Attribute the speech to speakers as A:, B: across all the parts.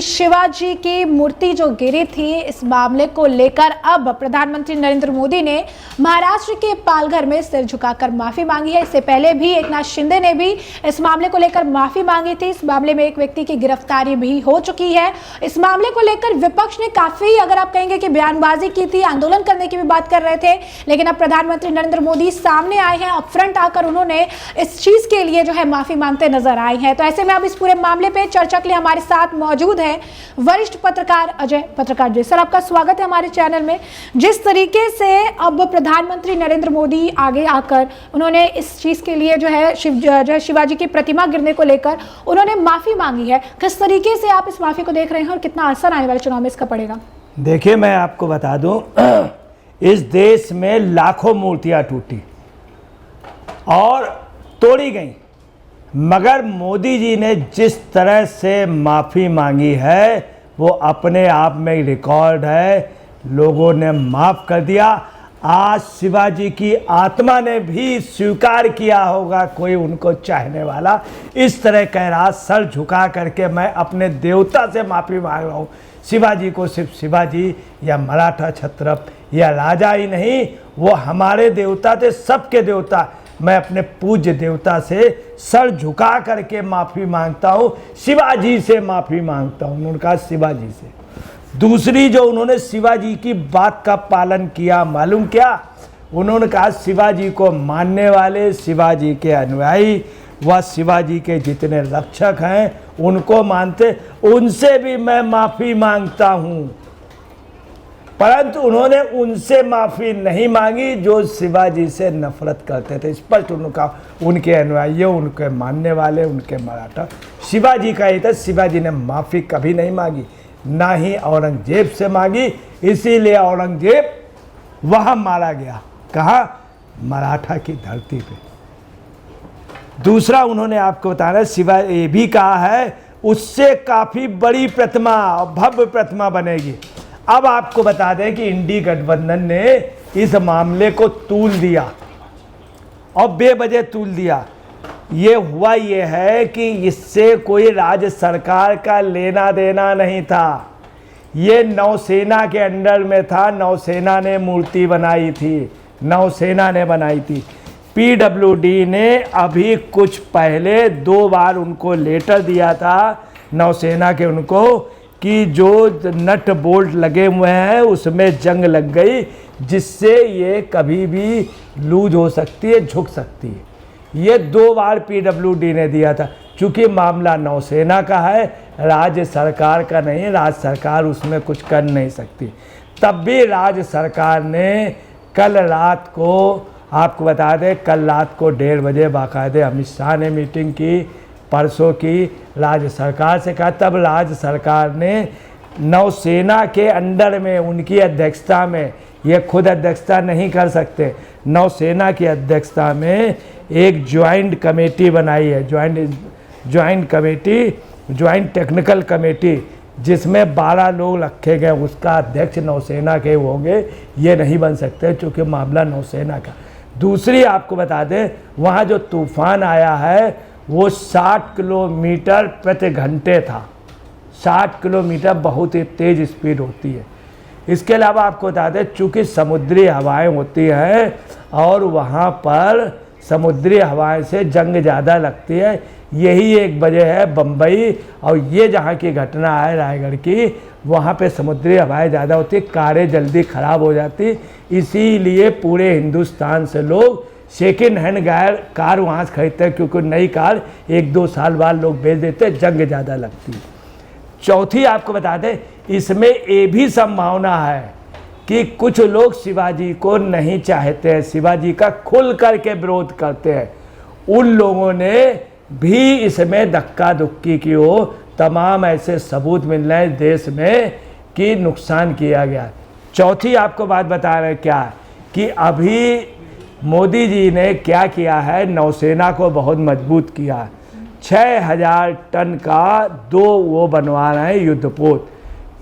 A: शिवाजी की मूर्ति जो गिरी थी, इस मामले को लेकर अब प्रधानमंत्री नरेंद्र मोदी ने महाराष्ट्र के पालघर में सिर झुकाकर माफी मांगी है। इससे पहले भी एकनाथ शिंदे ने भी इस मामले को लेकर माफी मांगी थी। इस मामले में एक व्यक्ति की गिरफ्तारी भी हो चुकी है। इस मामले को लेकर विपक्ष ने काफी, अगर आप कहेंगे कि बयानबाजी की थी, आंदोलन करने की भी बात कर रहे थे, लेकिन अब प्रधानमंत्री नरेंद्र मोदी सामने आए हैं, अपफ्रंट आकर उन्होंने इस चीज के लिए जो है माफी मांगते नजर आए हैं। तो ऐसे में अब इस पूरे मामले पे चर्चा के लिए हमारे साथ मौजूद है वरिष्ठ पत्रकार अजय पत्रकार जी। सर, आपका स्वागत है हमारे चैनल में। जिस तरीके से अब प्रधानमंत्री नरेंद्र मोदी आगे आकर उन्होंने इस चीज के लिए जो है शिवाजी की प्रतिमा गिरने को लेकर उन्होंने माफी मांगी है, किस तरीके से आप इस माफी को देख रहे हैं और कितना असर आने वाले चुनाव में इसका पड़ेगा?
B: देखिए, मैं आपको बता दूं, इस देश में लाखों मूर्तियां टूटी और तोड़ी गई, मगर मोदी जी ने जिस तरह से माफ़ी मांगी है वो अपने आप में रिकॉर्ड है। लोगों ने माफ़ कर दिया। आज शिवाजी की आत्मा ने भी स्वीकार किया होगा, कोई उनको चाहने वाला इस तरह कह रहा, सर झुका करके मैं अपने देवता से माफ़ी मांग रहा हूँ। शिवाजी को सिर्फ शिवाजी या मराठा छत्रप या राजा ही नहीं, वो हमारे देवता थे, सबके देवता। मैं अपने पूज्य देवता से सर झुका करके माफ़ी मांगता हूँ, शिवाजी से माफ़ी मांगता हूँ। उन्होंने कहा शिवाजी से। दूसरी जो उन्होंने शिवाजी की बात का पालन किया, मालूम क्या? उन्होंने कहा शिवाजी को मानने वाले, शिवाजी के अनुयायी व शिवाजी के जितने रक्षक हैं उनको मानते, उनसे भी मैं माफ़ी मांगता हूँ। परंतु उन्होंने उनसे माफ़ी नहीं मांगी जो शिवाजी से नफरत करते थे। स्पष्ट उन्होंने कहा उनके अनुयायियों, उनके मानने वाले, उनके मराठा। शिवाजी का ये था, शिवाजी ने माफ़ी कभी नहीं मांगी, ना ही औरंगजेब से मांगी। इसीलिए औरंगजेब वहाँ मारा गया। कहाँ? मराठा की धरती पे। दूसरा उन्होंने आपको बताया, शिवा ये भी कहा है उससे काफ़ी बड़ी प्रतिमा, भव्य प्रतिमा बनेगी। अब आपको बता दें कि इंडी गठबंधन ने इस मामले को तूल दिया और बेवजह तूल दिया। ये हुआ ये है कि इससे कोई राज्य सरकार का लेना देना नहीं था, ये नौसेना के अंडर में था। नौसेना ने मूर्ति बनाई थी, नौसेना ने बनाई थी। पीडब्ल्यूडी ने अभी कुछ पहले 2 बार उनको लेटर दिया था नौसेना के उनको कि जो नट बोल्ट लगे हुए हैं उसमें जंग लग गई, जिससे ये कभी भी लूज हो सकती है, झुक सकती है। ये 2 बार पीडब्ल्यूडी ने दिया था। चूँकि मामला नौसेना का है, राज्य सरकार का नहीं, राज्य सरकार उसमें कुछ कर नहीं सकती। तब भी राज्य सरकार ने कल रात को, आपको बता दें, कल रात को 1:30 बजे बाकायदे अमित शाह ने मीटिंग की, परसों की राज्य सरकार से कहा। तब राज्य सरकार ने नौसेना के अंडर में, उनकी अध्यक्षता में, ये खुद अध्यक्षता नहीं कर सकते, नौसेना की अध्यक्षता में एक ज्वाइंट कमेटी बनाई है, joint committee, joint technical committee, जिसमें 12 लोग रखे गए। उसका अध्यक्ष नौसेना के होंगे, ये नहीं बन सकते क्योंकि मामला नौसेना का। दूसरी आपको बता दें, वहाँ जो तूफान आया है वो 60 किलोमीटर प्रति घंटे था। 60 किलोमीटर बहुत ही तेज़ स्पीड होती है। इसके अलावा आपको बता दें, चूँकि समुद्री हवाएं होती हैं और वहाँ पर समुद्री हवाएं से जंग ज़्यादा लगती है। यही एक वजह है बम्बई और ये जहाँ की घटना है रायगढ़ की, वहाँ पे समुद्री हवाएं ज़्यादा होती, कारें जल्दी ख़राब हो जाती। इसीलिए पूरे हिंदुस्तान से लोग सेकेंड हैंड कार वहाँ से खरीदते हैं, क्योंकि नई कार 1-2 साल बाद लोग बेच देते हैं, जंग ज़्यादा लगती है। चौथी आपको बता दें, इसमें ये भी संभावना है कि कुछ लोग शिवाजी को नहीं चाहते हैं, शिवाजी का खुल करके विरोध करते हैं। उन लोगों ने भी इसमें धक्का धुक्की की हो। तमाम ऐसे सबूत मिल रहे हैं देश में कि नुकसान किया गया। चौथी आपको बात बता रहे हैं क्या कि अभी मोदी जी ने क्या किया है, नौसेना को बहुत मजबूत किया। 6000 टन का 2 वो बनवा रहे हैं युद्धपोत।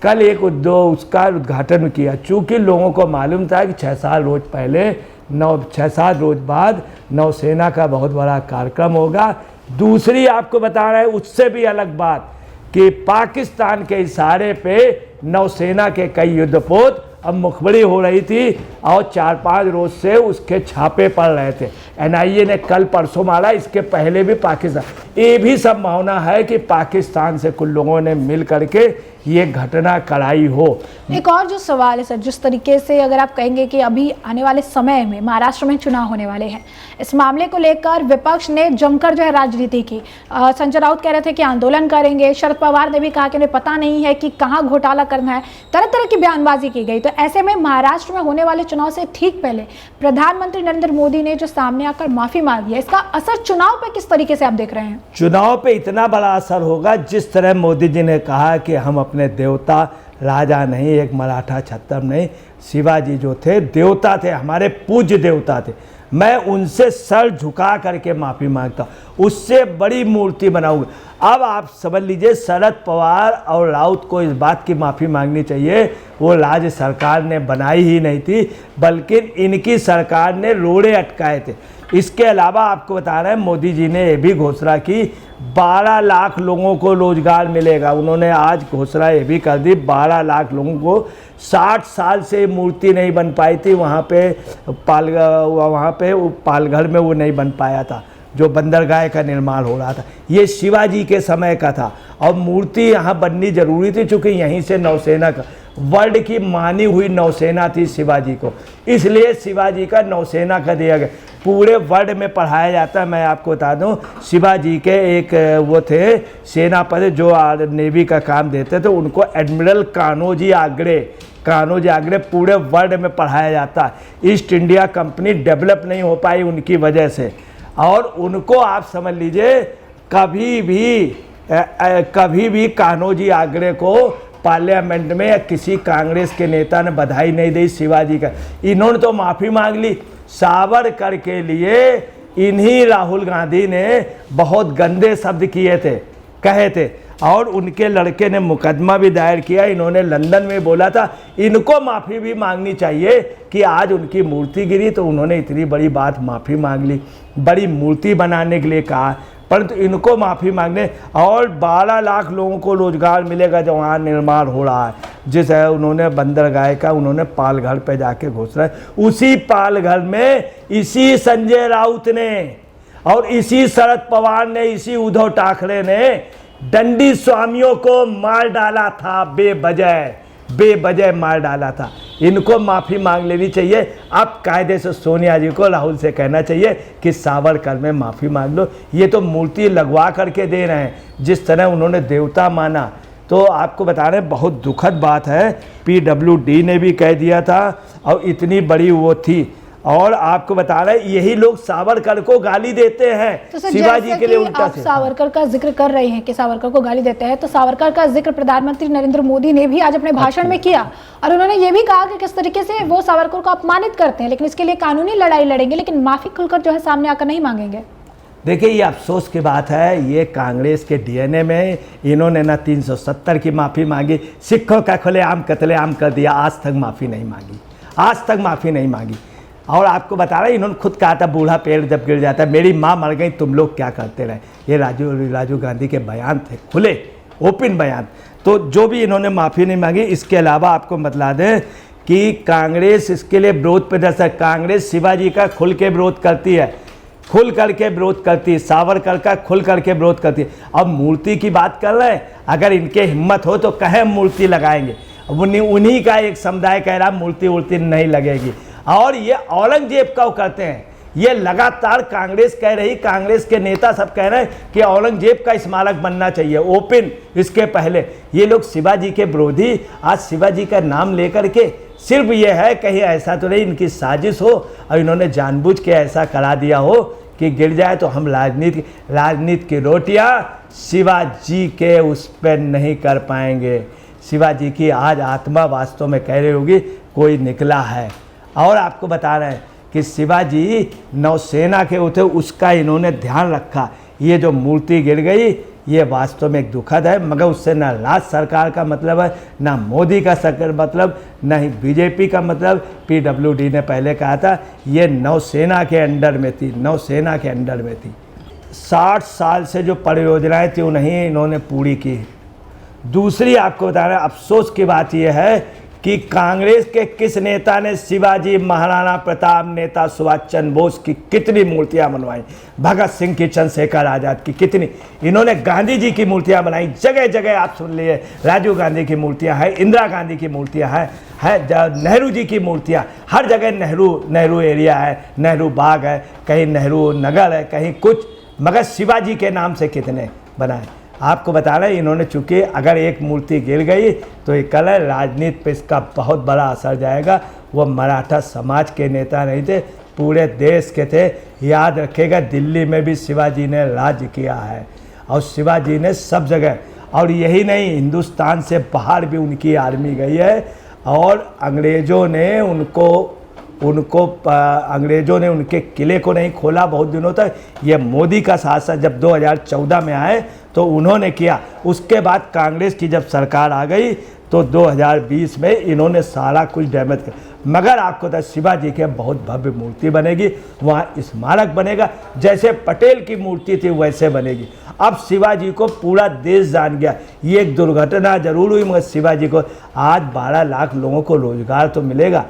B: कल एक उद्योग उसका उद्घाटन किया। चूँकि लोगों को मालूम था कि 6-7 रोज पहले 6-7 रोज बाद नौसेना का बहुत बड़ा कार्यक्रम होगा। दूसरी आपको बता रहे हैं, उससे भी अलग बात कि पाकिस्तान के इशारे पे नौसेना के कई युद्धपोत अब मुखबरी हो रही थी और 4-5 रोज से उसके छापे पड़ रहे थे। एनआईए ने कल परसों मारा, इसके पहले भी पाकिस्तान, ये भी संभावना है कि पाकिस्तान से कुछ लोगों ने मिल करके ये घटना कराई हो।
A: एक और जो सवाल है सर, जिस तरीके से अगर आप कहेंगे कि अभी आने वाले समय में महाराष्ट्र में चुनाव होने वाले हैं, इस मामले को लेकर विपक्ष ने जमकर जो है राजनीति की, संजय राउत कह रहे थे कि आंदोलन करेंगे, शरद पवार ने भी कहा कि उन्हें पता नहीं है कि कहाँ घोटाला करना है, तरह तरह की बयानबाजी की गई। तो ऐसे में महाराष्ट्र में होने वाले चुनाव से ठीक पहले प्रधानमंत्री नरेंद्र मोदी ने जो सामने आकर माफी मांगी है, इसका असर चुनाव पर किस तरीके से आप देख रहे हैं?
B: चुनाव पे इतना बड़ा असर होगा, जिस तरह मोदी जी ने कहा कि हम अपने देवता, राजा नहीं, एक मराठा छत्र नहीं, शिवाजी जो थे देवता थे, हमारे पूज्य देवता थे, मैं उनसे सर झुका करके माफ़ी मांगता हूँ, उससे बड़ी मूर्ति बनाऊंगा। अब आप समझ लीजिए, शरद पवार और राउत को इस बात की माफ़ी मांगनी चाहिए, वो राज्य सरकार ने बनाई ही नहीं थी, बल्कि इनकी सरकार ने रोड़े अटकाए थे। इसके अलावा आपको बता रहे हैं, मोदी जी ने ये भी घोषणा की 12 लाख लोगों को रोजगार मिलेगा। उन्होंने आज घोषणा ये भी कर दी 12 लाख लोगों को। 60 साल से मूर्ति नहीं बन पाई थी वहाँ पे पालघर में, वो नहीं बन पाया था, जो बंदरगाह का निर्माण हो रहा था, ये शिवाजी के समय का था। और मूर्ति यहाँ बननी जरूरी थी, चूँकि यहीं से नौसेना का, वर्ल्ड की मानी हुई नौसेना थी शिवाजी को, इसलिए शिवाजी का नौसेना का दिया गया। पूरे वर्ल्ड में पढ़ाया जाता है। मैं आपको बता दूं, शिवाजी के एक वो थे सेनापति जो नेवी का काम देते थे, उनको एडमिरल कान्होजी आंग्रे पूरे वर्ल्ड में पढ़ाया जाता है। ईस्ट इंडिया कंपनी डेवलप नहीं हो पाई उनकी वजह से, और उनको आप समझ लीजिए कभी भी कान्होजी आंग्रे को पार्लियामेंट में या किसी कांग्रेस के नेता ने बधाई नहीं दी शिवाजी का। इन्होंने तो माफ़ी मांग ली। सावरकर के लिए इन्हीं राहुल गांधी ने बहुत गंदे शब्द कहे थे, और उनके लड़के ने मुकदमा भी दायर किया। इन्होंने लंदन में बोला था, इनको माफ़ी भी मांगनी चाहिए कि आज उनकी मूर्ति गिरी, तो उन्होंने इतनी बड़ी बात माफ़ी मांग ली, बड़ी मूर्ति बनाने के लिए कहा, परंतु इनको माफ़ी मांगने। और 12 लाख लोगों को रोजगार मिलेगा जो वहाँ निर्माण हो रहा है, जिस है उन्होंने बंदरगाह का, उन्होंने पालघर पे जाके घोषणा, उसी पालघर में इसी संजय राउत ने और इसी शरद पवार ने, इसी उद्धव ठाकरे ने दंडी स्वामियों को मार डाला था, बेवजह मार डाला था। इनको माफ़ी मांग लेनी चाहिए। अब कायदे से सोनिया जी को, राहुल से कहना चाहिए कि सावरकर में माफ़ी मांग लो। ये तो मूर्ति लगवा करके दे रहे हैं, जिस तरह उन्होंने देवता माना। तो आपको बता रहे हैं, बहुत दुखद बात है। PWD ने भी कह दिया था, और इतनी बड़ी वो थी। और आपको बता रहे हैं, यही लोग सावरकर को गाली देते हैं,
A: तो
B: शिवाजी के लिए उल्टा
A: आप सावरकर का जिक्र कर रहे हैं कि सावरकर को गाली देते हैं, तो सावरकर का जिक्र प्रधानमंत्री नरेंद्र मोदी ने भी आज अपने भाषण में किया, और उन्होंने ये भी कहा कि किस तरीके से वो सावरकर को अपमानित करते हैं, लेकिन इसके लिए कानूनी लड़ाई लड़ेंगे, लेकिन माफी खुलकर जो है सामने आकर नहीं मांगेंगे।
B: देखिए, ये अफसोस की बात है, ये कांग्रेस के DNA में इन्होंने ना 370 की माफ़ी मांगी, सिखों का खुलेआम कत्लेआम कर दिया, आज तक माफ़ी नहीं मांगी। और आपको बता रहा है, इन्होंने खुद कहा था, बूढ़ा पेड़ जब गिर जाता है, मेरी माँ मर गई, तुम लोग क्या करते रहे। ये राजीव गांधी के बयान थे, खुले ओपन बयान। तो जो भी इन्होंने माफ़ी नहीं मांगी। इसके अलावा आपको बतला दें कि कांग्रेस इसके लिए विरोध प्रदर्शन, कांग्रेस शिवाजी का खुल के विरोध करती है, सावरकर का खुल करके विरोध करती है। अब मूर्ति की बात कर रहे हैं, अगर इनके हिम्मत हो तो कहें मूर्ति लगाएंगे। उन्हीं का एक समुदाय कह रहा मूर्ति नहीं लगेगी। और ये औरंगजेब का करते हैं, ये लगातार कांग्रेस कह रही, कांग्रेस के नेता सब कह रहे हैं कि औरंगजेब का स्मारक बनना चाहिए ओपन। इसके पहले ये लोग शिवाजी के विरोधी आज शिवाजी का नाम लेकर के, सिर्फ ये है कहीं ऐसा तो नहीं इनकी साजिश हो और इन्होंने जानबूझ के ऐसा करा दिया हो कि गिर जाए तो हम राजनीति की रोटियां शिवाजी के उस पर नहीं कर पाएंगे। शिवाजी की आज आत्मा वास्तव में कह रही होगी कोई निकला है। और आपको बता रहे हैं कि शिवाजी नौसेना के उठे, उसका इन्होंने ध्यान रखा। ये जो मूर्ति गिर गई ये वास्तव में एक दुखद है, मगर उससे ना राज्य सरकार का मतलब है, ना मोदी का सरकार मतलब, ना ही बीजेपी का मतलब। PWD ने पहले कहा था ये नौसेना के अंडर में थी, 60 साल से जो परियोजनाएं थी उन्हें इन्होंने पूरी की। दूसरी आपको बता रहे हैं, अफसोस की बात यह है कि कांग्रेस के किस नेता ने शिवाजी, महाराणा प्रताप, नेता सुभाष चंद्र बोस की कितनी मूर्तियां बनवाई, भगत सिंह की, चंद्रशेखर आजाद की कितनी, इन्होंने गांधी जी की मूर्तियां बनाई। जगह जगह आप सुन लिए, राजीव गांधी की मूर्तियां हैं, इंदिरा गांधी की मूर्तियां हैं, नेहरू जी की मूर्तियां, हर जगह नेहरू एरिया है, नेहरू बाग है, कहीं नेहरू नगर है, कहीं कुछ, मगर शिवाजी के नाम से कितने बनाए। आपको बता रहे हैं, इन्होंने चूंकि अगर एक मूर्ति गिर गई तो ये कल राजनीति पे इसका बहुत बड़ा असर जाएगा। वो मराठा समाज के नेता नहीं थे, पूरे देश के थे। याद रखिएगा, दिल्ली में भी शिवाजी ने राज्य किया है और शिवाजी ने सब जगह, और यही नहीं, हिंदुस्तान से बाहर भी उनकी आर्मी गई है और अंग्रेज़ों ने उनके किले को नहीं खोला बहुत दिनों तक। ये मोदी का शासन जब 2014 में आए तो उन्होंने किया। उसके बाद कांग्रेस की जब सरकार आ गई तो 2020 में इन्होंने सारा कुछ डैमेज कर, मगर आपको पता है शिवाजी के बहुत भव्य मूर्ति बनेगी, वहाँ स्मारक बनेगा, जैसे पटेल की मूर्ति थी वैसे बनेगी। अब शिवाजी को पूरा देश जान गया। ये एक दुर्घटना जरूर हुई, मगर शिवाजी को आज 12 लाख लोगों को रोजगार तो मिलेगा।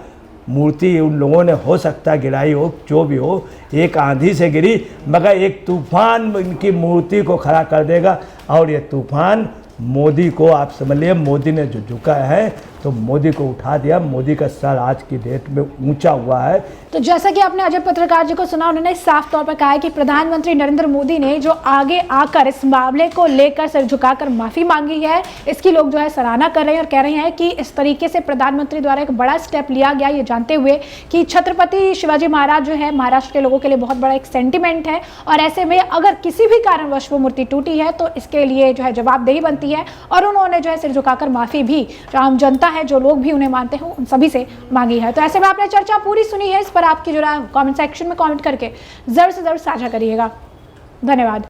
B: मूर्ति उन लोगों ने हो सकता गिराई हो, जो भी हो, एक आंधी से गिरी, मगर एक तूफान इनकी मूर्ति को खड़ा कर देगा। और ये तूफान मोदी को, आप समझ लिए, मोदी ने जो झुका है तो मोदी को उठा दिया। मोदी का सर आज की डेट में ऊंचा हुआ है।
A: तो जैसा कि आपने अजय पत्रकार जी को सुना, उन्होंने साफ तौर पर कहा है कि प्रधानमंत्री नरेंद्र मोदी ने जो आगे आकर इस मामले को लेकर सिर झुकाकर माफी मांगी है, इसकी लोग जो है सराहना कर रहे हैं और कह रहे हैं कि इस तरीके से प्रधानमंत्री द्वारा एक बड़ा स्टेप लिया गया, ये जानते हुए कि छत्रपति शिवाजी महाराज जो है महाराष्ट्र के लोगों के लिए बहुत बड़ा एक सेंटिमेंट है, और ऐसे में अगर किसी भी कारणवश वो मूर्ति टूटी है तो इसके लिए जो है जवाबदेही बनती है। और उन्होंने जो है सिर झुकाकर माफी भी जो आम जनता है, जो लोग भी उन्हें मानते हो, उन सभी से मांगी है। तो ऐसे में आपने चर्चा पूरी सुनी है, इस पर आपकी जो है कमेंट सेक्शन में कमेंट करके जरूर से जरूर साझा करिएगा। धन्यवाद।